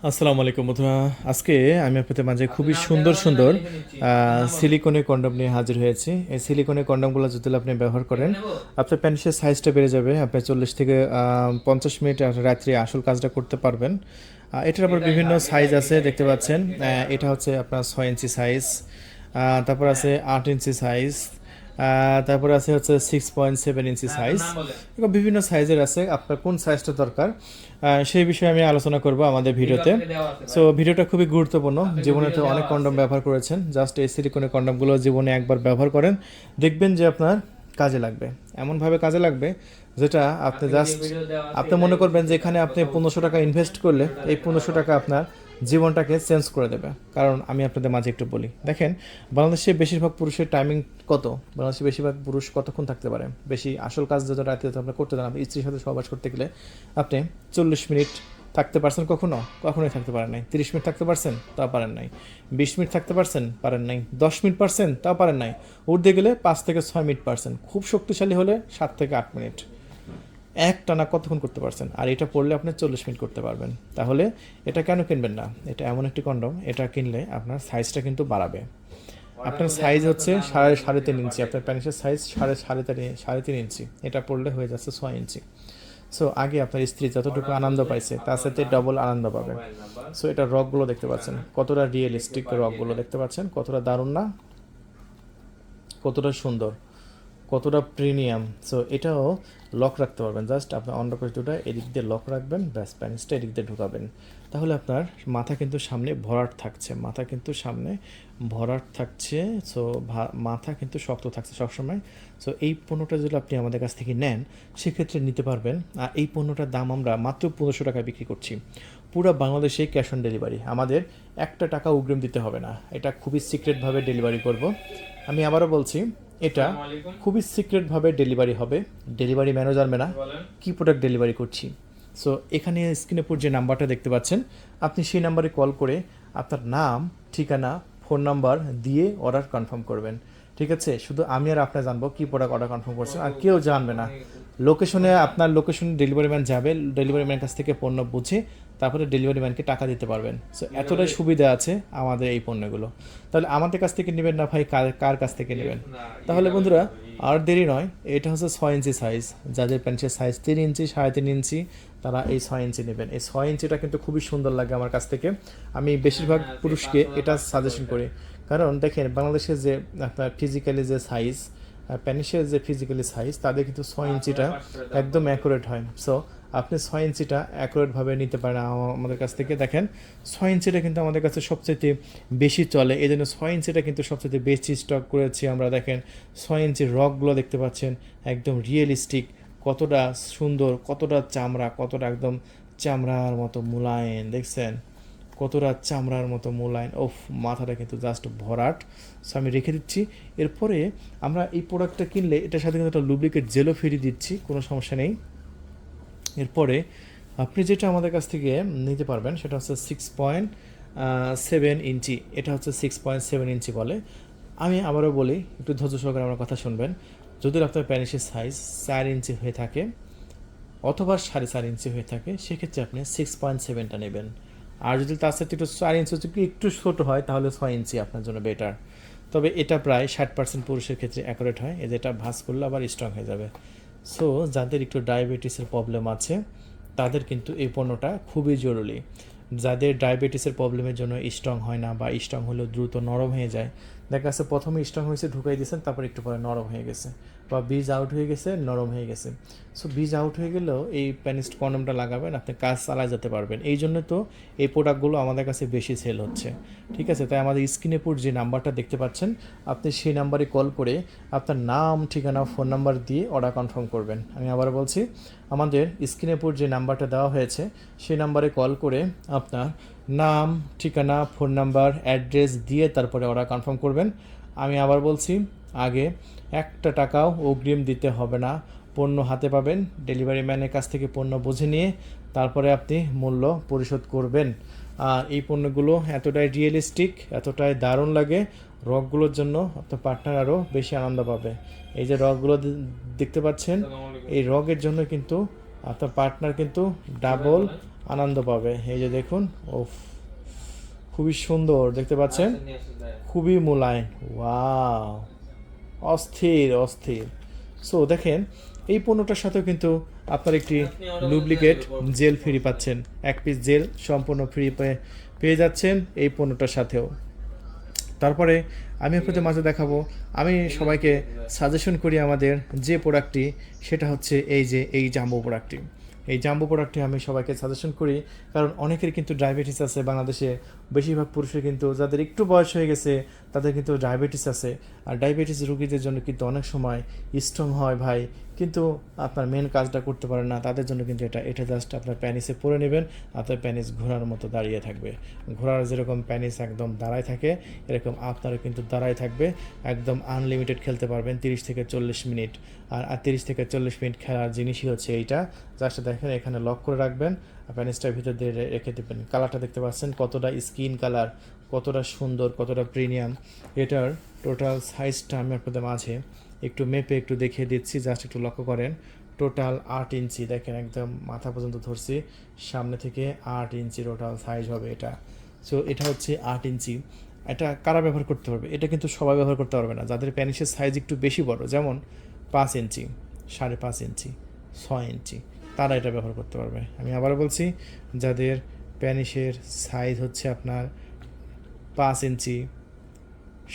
আসসালামু আলাইকুম বন্ধুরা। আজকে আমি আপনাদের মাঝে খুবই সুন্দর সুন্দর সিলিকনের কন্ডম নিয়ে হাজির হয়েছি। এই সিলিকনের কন্ডমগুলো যদি আপনি ব্যবহার করেন, আপনার প্যানিসের সাইজটা বেড়ে যাবে। আপনি 40 থেকে 50 মিনিট রাত্রে আসল কাজটা করতে পারবেন। এটার আবার বিভিন্ন সাইজ আছে, দেখতে পাচ্ছেন। এটা হচ্ছে আপনার 6 ইঞ্চি সাইজ, তারপর আছে 8 ইঞ্চি সাইজ, তারপরে আছে হচ্ছে 6.7 ইঞ্চি সাইজ। এরকম বিভিন্ন সাইজের আছে, আপনার কোন সাইজটা দরকার সেই বিষয়ে আমি আলোচনা করব আমাদের ভিডিওতে। সো ভিডিওটা খুবই গুরুত্বপূর্ণ। জীবনে তো অনেক কন্ডম ব্যবহার করেছেন, জাস্ট এই সিলিকনের কন্ডমগুলো জীবনে একবার ব্যবহার করেন, দেখবেন যে আপনার কাজে লাগবে। এমনভাবে কাজে লাগবে যেটা আপনি জাস্ট আপনি মনে করবেন যে এখানে আপনি 1500 টাকা ইনভেস্ট করলে এই 1500 টাকা আপনার জীবনটাকে চেঞ্জ করে দেবে। কারণ আমি আপনাদের মাঝে একটু বলি, দেখেন, বাংলাদেশে বেশিরভাগ পুরুষের টাইমিং কত? বাংলাদেশে বেশিরভাগ পুরুষ কতক্ষণ থাকতে পারে? বেশি আসল কাজ যত রাতে আপনি করতে দেন, আপনি স্ত্রীর সাথে সহবাস করতে গেলে আপনি 40 মিনিট থাকতে পারছেন, কখনোই থাকতে পারেন নাই। 30 মিনিট থাকতে পারছেন, তাও পারেন নাই। 20 মিনিট থাকতে পারছেন, পারেন নাই। 10 মিনিট পারছেন, তাও পারেন নাই। উঠতে গেলে 5 থেকে 6 মিনিট পারছেন, খুব শক্তিশালী হলে 7 থেকে 8 মিনিট। এক টানা কতক্ষণ করতে পারছেন? আর এটা পড়লে আপনি 40 মিনিট করতে পারবেন। তাহলে এটা কেন কিনবেন না? এটা এমন একটি কন্ডম, এটা কিনলে আপনার সাইজটা কিন্তু বাড়াবে। আপনার সাইজ হচ্ছে 3.5 ইঞ্চি, আপনার প্যানিসের সাইজ 3.5 ইঞ্চি, এটা পড়লে হয়ে যাচ্ছে 6 ইঞ্চি। সো আগে আপনার স্ত্রী যতটুকু আনন্দ পাইছে তার সাথে ডবল আনন্দ পাবে। সো এটা রকগুলো দেখতে পাচ্ছেন, কতটা রিয়েলিস্টিক রকগুলো দেখতে পাচ্ছেন, কতটা দারুণ না, কতটা সুন্দর, কতটা প্রিমিয়াম। সো এটাও লক রাখতে পারবেন, জাস্ট আপনার অন্ডকোষ দুটো এদিক দিয়ে লক রাখবেন, ব্যাস প্যানিসটা এদিক দিয়ে ঢুকাবেন। তাহলে আপনার মাথা কিন্তু সামনে ভরাট থাকছে, মাথা কিন্তু সামনে ভরাট থাকছে। সো মাথা কিন্তু শক্ত থাকছে সবসময়। সো এই পণ্যটা যদি আপনি আমাদের কাছ থেকে নেন, সেক্ষেত্রে নিতে পারবেন। আর এই পণ্যটার দাম আমরা মাত্র 1500 টাকায় বিক্রি করছি। পুরো বাংলাদেশে ক্যাশ অন ডেলিভারি, আমাদের একটা টাকা অগ্রিম দিতে হবে না। এটা খুবই সিক্রেটভাবে ডেলিভারি করব। আমি আবারও বলছি, এটা খুবই সিক্রেটভাবে ডেলিভারি হবে, ডেলিভারি ম্যানও জানবে না কী প্রোডাক্ট ডেলিভারি করছি। সো এখানে স্ক্রিনের উপর যে নাম্বারটা দেখতে পাচ্ছেন, আপনি সেই নাম্বারে কল করে আপনার নাম, ঠিকানা, ফোন নাম্বার দিয়ে অর্ডার কনফার্ম করবেন। ঠিক আছে? শুধু আমি আর আপনার জানবো কী প্রোডাক্ট অর্ডার কনফার্ম করছেন, আর কেউ জানবে না। লোকেশনে আপনার লোকেশনে ডেলিভারি ম্যান যাবে, ডেলিভারি ম্যান কাছ থেকে পণ্য বুঝে তারপরে ডেলিভারি ম্যানকে টাকা দিতে পারবেন। সো এতটাই সুবিধা আছে আমাদের এই পণ্যগুলো। তাহলে আমাদের কাছ থেকে নেবেন না ভাই, কার কাছ থেকে নেবেন? তাহলে বন্ধুরা, আর দেরি নয়, এটা হচ্ছে 6 ইঞ্চি সাইজ। যাদের প্যান্টের সাইজ 3 ইঞ্চি, 3.5 ইঞ্চি, তারা এই 6 ইঞ্চি নেবেন। এই 6 ইঞ্চিটা কিন্তু খুবই সুন্দর লাগে আমার কাছ থেকে। আমি বেশিরভাগ পুরুষকে এটা সাজেশন করি। কারণ দেখেন, বাংলাদেশের যে আপনার ফিজিক্যালি যে সাইজ, প্যানিসের যে ফিজিক্যালি সাইজ, তাদের কিন্তু 6 ইঞ্চিটা একদম অ্যাকুরেট হয়। সো আপনি 6 ইঞ্চিটা অ্যাকুরেটভাবে নিতে পারেন আমাদের কাছ থেকে। দেখেন, 6 ইঞ্চিটা কিন্তু আমাদের কাছে সবচেয়ে বেশি চলে, এই জন্য 6 ইঞ্চিটা কিন্তু সবচেয়ে বেশি স্টক করেছি আমরা। দেখেন, 6 ইঞ্চির রকগুলো দেখতে পাচ্ছেন, একদম রিয়েলিস্টিক, কতটা সুন্দর, কতটা চামড়া, কতটা একদম চামড়ার মতো মোলায়েম, দেখছেন কতটা চামড়ার মতো মোলায়েম। ওফ, মাথাটা কিন্তু জাস্ট ভরাট। সো আমি রেখে দিচ্ছি। এরপরে আমরা এই প্রোডাক্টটা কিনলে এটার সাথে কিন্তু একটা লুব্রিকেট জেলও ফ্রি দিচ্ছি, কোনো সমস্যা নেই। এরপরে আপনি যেটা আমাদের কাছ থেকে নিতে পারবেন সেটা হচ্ছে 6.7 ইঞ্চি। এটা হচ্ছে 6.7 ইঞ্চি বলে। আমি আবারও বলি, একটু ধৈর্য সহকারে আমার কথা শুনবেন। যদি আপনার প্যানিসের সাইজ 4 ইঞ্চি হয়ে থাকে অথবা 4.5 ইঞ্চি হয়ে থাকে, সেক্ষেত্রে আপনি 6.7টা নেবেন। আর যদি তার সাথে একটু 4 ইঞ্চি একটু ছোটো হয়, তাহলে 6 ইঞ্চি আপনার জন্য বেটার। তবে এটা প্রায় 60% পুরুষের ক্ষেত্রে অ্যাকুরেট হয়, যেটা ভাঁজ করলে আবার স্ট্রং হয়ে যাবে। সো যাদের একটু ডায়াবেটিসের প্রবলেম আছে, তাদের কিন্তু এই পণ্যটা খুবই জরুরি। যাদের ডায়াবেটিসের প্রবলেমের জন্য স্ট্রং হয় না, বা স্ট্রং হলেও দ্রুত নরম হয়ে যায়, দেখা যাচ্ছে প্রথমে স্ট্রং হয়েছে, ঢুকাই দিয়েছেন, তারপর একটু পরে নরম হয়ে গেছে, বা বীজ আউট হয়ে গেছে, নরম হয়ে গেছে। সো বীজ আউট হয়ে গেলেও এই প্যানিস্ট কন্ডমটা লাগাবেন, আপনি কাজ চালায় যেতে পারবেন। এই জন্য তো এই প্রোডাক্টগুলো আমাদের কাছে বেশি সেল হচ্ছে। ঠিক আছে? তাই আমাদের স্ক্রিনে উপর যে নাম্বারটা দেখতে পাচ্ছেন, আপনি সেই নাম্বারে কল করে আপনার নাম, ঠিকানা, ফোন নাম্বার দিয়ে অর্ডার কনফার্ম করবেন। আমি আবার বলছি, আমাদের স্ক্রিনে উপর যে নাম্বারটা দেওয়া হয়েছে সেই নাম্বারে কল করে আপনার নাম, ঠিকানা, ফোন নাম্বার, অ্যাড্রেস দিয়ে তারপরে অর্ডার কনফার্ম করবেন। আমি আবার বলছি, আগে একটা টাকাও অগ্রিম দিতে হবে না, পণ্য হাতে পাবেন, ডেলিভারি ম্যানের কাছ থেকে পণ্য বুঝে নিয়ে তারপরে আপনি মূল্য পরিশোধ করবেন। আর এই পণ্যগুলো এতটাই রিয়েলিস্টিক, এতটাই দারুণ লাগে, রকগুলোর জন্য আপনার পার্টনার আরও বেশি আনন্দ পাবে। এই যে রকগুলো দেখতে পাচ্ছেন, এই রকের জন্য কিন্তু আপনার পার্টনার কিন্তু ডাবল আনন্দ পাবে। এই যে দেখুন, ও খুবই সুন্দর দেখতে পাচ্ছেন, খুবই মোলায়েম। ওয়াও, অস্থির অস্থির। সো দেখেন, এই পণ্যটার সাথেও কিন্তু আপনার একটি লুব্রিকেট জেল ফ্রি পাচ্ছেন। এক পিস জেল সম্পূর্ণ ফ্রি পেয়ে যাচ্ছেন এই পণ্যটার সাথেও। তারপরে আমি আপনাদের মাঝে দেখাবো, আমি সবাইকে সাজেশন করি আমাদের যে প্রোডাক্টটি, সেটা হচ্ছে এই জাম্বো প্রোডাক্টটি। এই জাম্বো প্রোডাক্টটি আমি সবাইকে সাজেশন করি, কারণ অনেকের কিন্তু ডায়াবেটিস আছে বাংলাদেশে। বেশিরভাগ পুরুষের কিন্তু যাদের একটু বয়স হয়ে গেছে তাদের কিন্তু ডায়াবেটিস আছে। আর ডায়াবেটিস রোগীদের জন্য কিন্তু অনেক সময় স্ট্রং হয় ভাই, কিন্তু আপনার মেন কাজটা করতে পারেন না, তাদের জন্য কিন্তু এটা জাস্ট আপনার প্যানিসে পরে নেবেন, আপনার প্যানিস ঘোড়ার মতো দাঁড়িয়ে থাকবে। ঘোড়ার যেরকম প্যানিস একদম দাঁড়ায় থাকে, এরকম আপনারও কিন্তু দাঁড়ায় থাকবে। একদম আনলিমিটেড খেলতে পারবেন 30 থেকে 40 মিনিট। আর 30 থেকে 40 মিনিট খেলার জিনিসই হচ্ছে এইটা। জাস্ট দেখেন, এখানে লক করে রাখবেন, প্যানিসটার ভিতর দিয়ে রেখে দেবেন। কালারটা দেখতে পাচ্ছেন কতটা স্কিন কালার, কতটা সুন্দর, কতটা প্রিমিয়াম। এটার টোটাল সাইজটা আমি আপনাদের মাঝে একটু মেপে একটু দেখিয়ে দিচ্ছি, জাস্ট একটু লক্ষ্য করেন। টোটাল 8 ইঞ্চি, দেখেন একদম মাথা পর্যন্ত ধরছি, সামনে থেকে 8 ইঞ্চি টোটাল সাইজ হবে এটা। সো এটা হচ্ছে 8 ইঞ্চি। এটা কারা ব্যবহার করতে পারবে? এটা কিন্তু সবাই ব্যবহার করতে পারবে না, যাদের প্যানিসের সাইজ একটু বেশি বড়, যেমন 5 ইঞ্চি, 5.5 ইঞ্চি, 6 ইঞ্চি, তারা এটা ব্যবহার করতে পারবে। আমি আবারও বলছি, যাদের প্যানিসের সাইজ হচ্ছে আপনার 5 ইঞ্চি,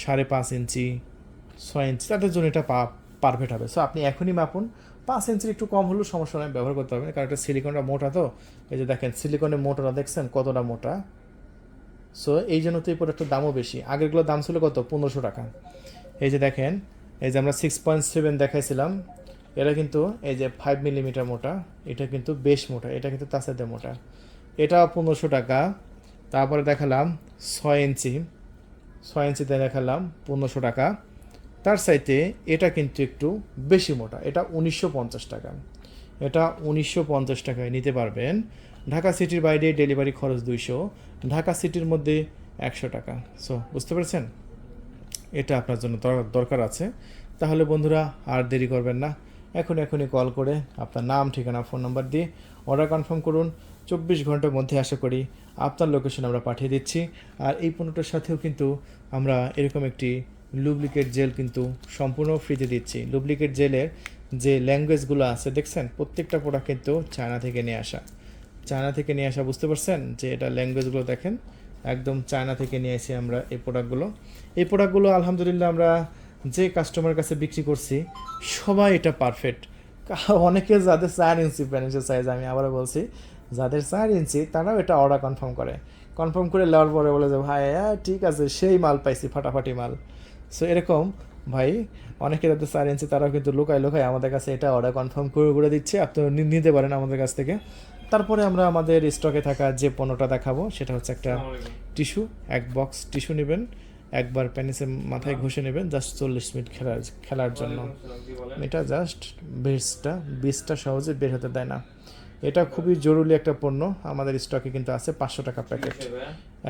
5.5 ইঞ্চি, 6 ইঞ্চি, তাদের জন্য এটা পারফেক্ট হবে। সো আপনি এখনই মাপুন, 5 ইঞ্চির একটু কম হলেও সমস্যা নয়, ব্যবহার করতে পারবেন, কারণ এটা সিলিকনটা মোটা। তো এই যে দেখেন সিলিকনের মোটাটা দেখছেন কতটা মোটা। সো এই জন্য তো এই প্রোডাক্টের দামও বেশি। আগেরগুলোর দাম ছিল কত? 1500 টাকা। এই যে দেখেন, এই যে আমরা 6.7 দেখাইছিলাম, এটা কিন্তু এই যে 5 মিলিমিটার মোটা, এটা কিন্তু বেশ মোটা, এটা কিন্তু তার সাথে মোটা, এটা 1500 টাকা। তারপরে দেখালাম 6 ইঞ্চি, 6 ইঞ্চিতে দেখালাম 1500 টাকা। তার সাইতে এটা কিন্তু একটু বেশি মোটা, এটা 1950 টাকা। এটা 1950 টাকায় নিতে পারবেন। ঢাকা সিটির বাইরে ডেলিভারি খরচ 200, ঢাকা সিটির মধ্যে 100 টাকা। সো বুঝতে পেরেছেন, এটা আপনার জন্য দরকার আছে। তাহলে বন্ধুরা আর দেরি করবেন না, এখনই কল করে আপনার নাম, ঠিকানা, ফোন নাম্বার দিয়ে অর্ডার কনফার্ম করুন। 24 ঘন্টার মধ্যে আশা করি আপনার লোকেশন আমরা পাঠিয়ে দিচ্ছি। আর এই পণ্যটার সাথেও কিন্তু আমরা এরকম একটি লুব্রিকেট জেল কিন্তু সম্পূর্ণ ফ্রিতে দিচ্ছি। লুব্রিকেট জেলের যে ল্যাঙ্গুয়েজগুলো আছে দেখছেন, প্রত্যেকটা প্রোডাক্ট কিন্তু চায়না থেকে নিয়ে আসা, বুঝতে পারছেন যে এটা ল্যাঙ্গুয়েজগুলো দেখেন, একদম চায়না থেকে নিয়ে এসে আমরা এই প্রোডাক্টগুলো আলহামদুলিল্লাহ আমরা যে কাস্টমার কাছে বিক্রি করছি সবাই এটা পারফেক্ট। অনেকে যাদের 4 ইঞ্চি প্যানিসের সাইজ, আমি আবারও বলছি, যাদের 4 ইঞ্চি তারাও এটা অর্ডার কনফার্ম করে নেওয়ার পরে বলে যে ভাই ঠিক আছে, সেই মাল পাইছি, ফাটাফাটি মাল। সো এরকম ভাই অনেকে যাদের 4 ইঞ্চি তারাও কিন্তু লুকায় আমাদের কাছে এটা অর্ডার কনফার্ম করে দিচ্ছে, আপনি নিতে পারেন আমাদের কাছ থেকে। তারপরে আমরা আমাদের স্টকে থাকা যে পণ্যটা দেখাবো সেটা হচ্ছে একটা টিস্যু, এক বক্স টিস্যু নেবেন, একবার প্যানিসের মাথায় ঘষে নেবেন, জাস্ট 40 মিনিট খেলার জন্য। এটা জাস্ট বীজটা সহজে বের হতে দেয় না। এটা খুবই জরুরি একটা পণ্য, আমাদের স্টকে কিন্তু আছে 500 টাকা প্যাকেট,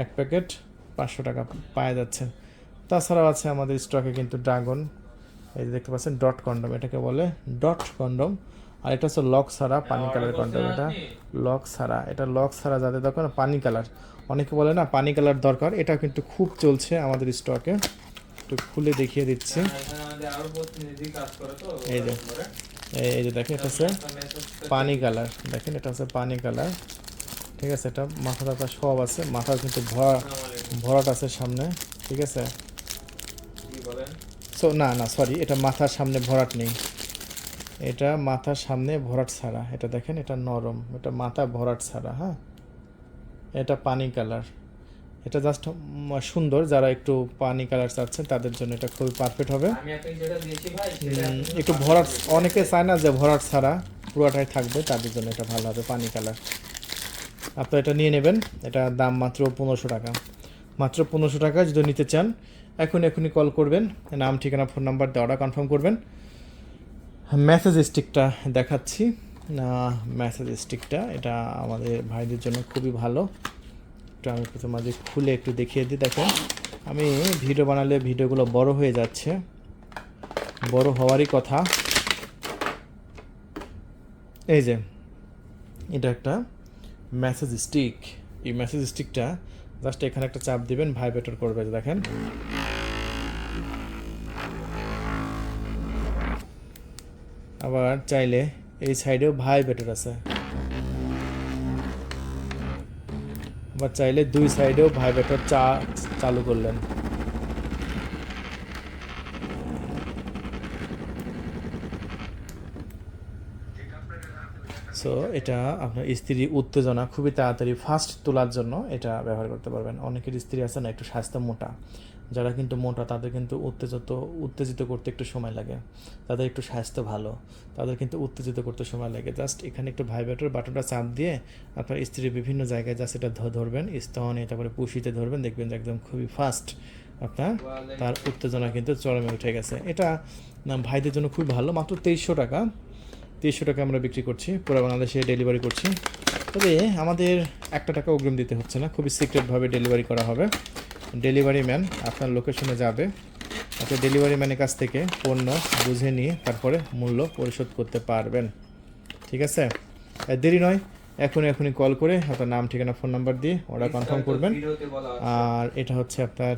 এক প্যাকেট 500 টাকা পাওয়া যাচ্ছে। তাছাড়াও আছে আমাদের স্টকে কিন্তু ড্রাগন, এই যে দেখতে পাচ্ছেন ডট কন্ডম, এটাকে বলে ডট কন্ডম। আর এটা হচ্ছে লক ছাড়া পানি কালার কন্ডম, এটা লক ছাড়া যাদের দরকার পানি কালার, অনেকে বলে না পানি কালার দরকার, এটা কিন্তু খুব চলছে আমাদের স্টকে। একটু খুলে দেখিয়ে দিচ্ছি, এই যে দেখেন, এটা হচ্ছে পানি কালার, দেখেন এটা হচ্ছে পানি কালার, ঠিক আছে। এটা মাথা টাথা সব আছে, মাথার কিন্তু ভরাট আছে সামনে, ঠিক আছে। সো না সরি, এটা মাথার সামনে ভরাট নেই, এটা মাথার সামনে ভরাট ছাড়া। এটা দেখেন, এটা নরম, এটা মাথা ভরাট ছাড়া। হ্যাঁ, এটা পানি কালার, এটা জাস্ট সুন্দর, যারা একটু পানি কালার চাচ্ছেন তাদের জন্য এটা খুবই পারফেক্ট হবে। একটু ভরাট, অনেকে চায় না যে ভরাট ছাড়া পুরোটাই থাকবে, তাদের জন্য এটা ভালো হবে পানি কালার। আপনারা এটা নিয়ে নেবেন, এটা দাম মাত্র 1500 টাকা, মাত্র 1500 টাকা। যদি নিতে চান এখনই কল করবেন, নাম, ঠিকানা, ফোন নাম্বার দিয়ে অর্ডার কনফার্ম করবেন। মেসেজ স্টিকটা দেখাচ্ছি, মেসেজ স্টিকটা এটা আমাদের ভাইদের জন্য খুবই ভালো। একটু আমি মাঝে খুলে একটু দেখিয়ে দিই। দেখেন, আমি ভিডিও বানালে ভিডিওগুলো বড় হয়ে যাচ্ছে, বড় হওয়ারই কথা। এই যে এটা একটা মেসেজ স্টিক। এই মেসেজ স্টিকটা জাস্ট এখানে একটা চাপ দিবেন, ভাইব্রেটর করবে, দেখেন। আবার চাইলে এই সাইডেও ভাইব্রেটর আছে, আবার চাইলে দুই সাইডেও ভাইব্রেটর চালু করলেন। সো এটা আপনার স্ত্রী উত্তেজনা খুবই তাড়াতাড়ি ফাস্ট তোলার জন্য এটা ব্যবহার করতে পারবেন। অনেকের স্ত্রী আছে না একটু স্বাস্থ্য মোটা, যারা কিন্তু মোটা তাদের কিন্তু উত্তেজিত করতে একটু সময় লাগে, তাদের একটু স্বাস্থ্য ভালো, তাদের কিন্তু উত্তেজিত করতে সময় লাগে। জাস্ট এখানে একটু ভাইব্রেটর বাটনটা চাপ দিয়ে আপনার স্ত্রীর বিভিন্ন জায়গায় জাস্ট এটা ধরবেন, স্তনে, তারপরে পুশিতে ধরবেন, দেখবেন যে একদম খুবই ফাস্ট আপনার তার উত্তেজনা কিন্তু চরমে উঠে গেছে। এটা ভাইদের জন্য খুব ভালো। মাত্র 2300 টাকা, 2300 টাকা আমরা বিক্রি করছি, পুরো বাংলাদেশে ডেলিভারি করছি। তবে আমাদের 1 টাকা অগ্রিম দিতে হচ্ছে না, খুবই সিক্রেটভাবে ডেলিভারি করা হবে। ডেলিভারি ম্যান আপনার লোকেশনে যাবে, আপনি ডেলিভারি ম্যানের কাছ থেকে পণ্য বুঝে নিয়ে তারপরে মূল্য পরিশোধ করতে পারবেন। ঠিক আছে, দেরি নয়, এখনই কল করে আপনার নাম, ঠিকানা, ফোন নাম্বার দিয়ে অর্ডার কনফার্ম করবেন। আর এটা হচ্ছে আপনার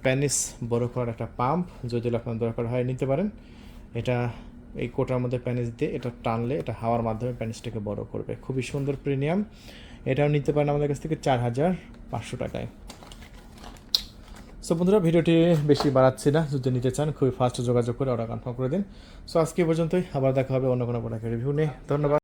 প্যানিস বড় করার একটা পাম্প, যদি আপনার দরকার হয় নিতে পারেন। এটা এই কোটার মধ্যে প্যানিস দিয়ে এটা টানলে এটা হাওয়ার মাধ্যমে প্যানিসটাকে বড় করবে, খুবই সুন্দর, প্রিমিয়াম। এটাও নিতে পারেন আমাদের কাছ থেকে 4500 টাকায়। সো বন্ধুরা, ভিডিওটি বেশি বাড়াচ্ছি না, যদি নিতে চান খুবই ফাস্ট যোগাযোগ করে অর্ডার কনফার্ম করে দিন। সো আজকে পর্যন্তই, আবার দেখা হবে অন্য কোনো প্রোডাক্টের রিভিউ নিয়ে। ধন্যবাদ।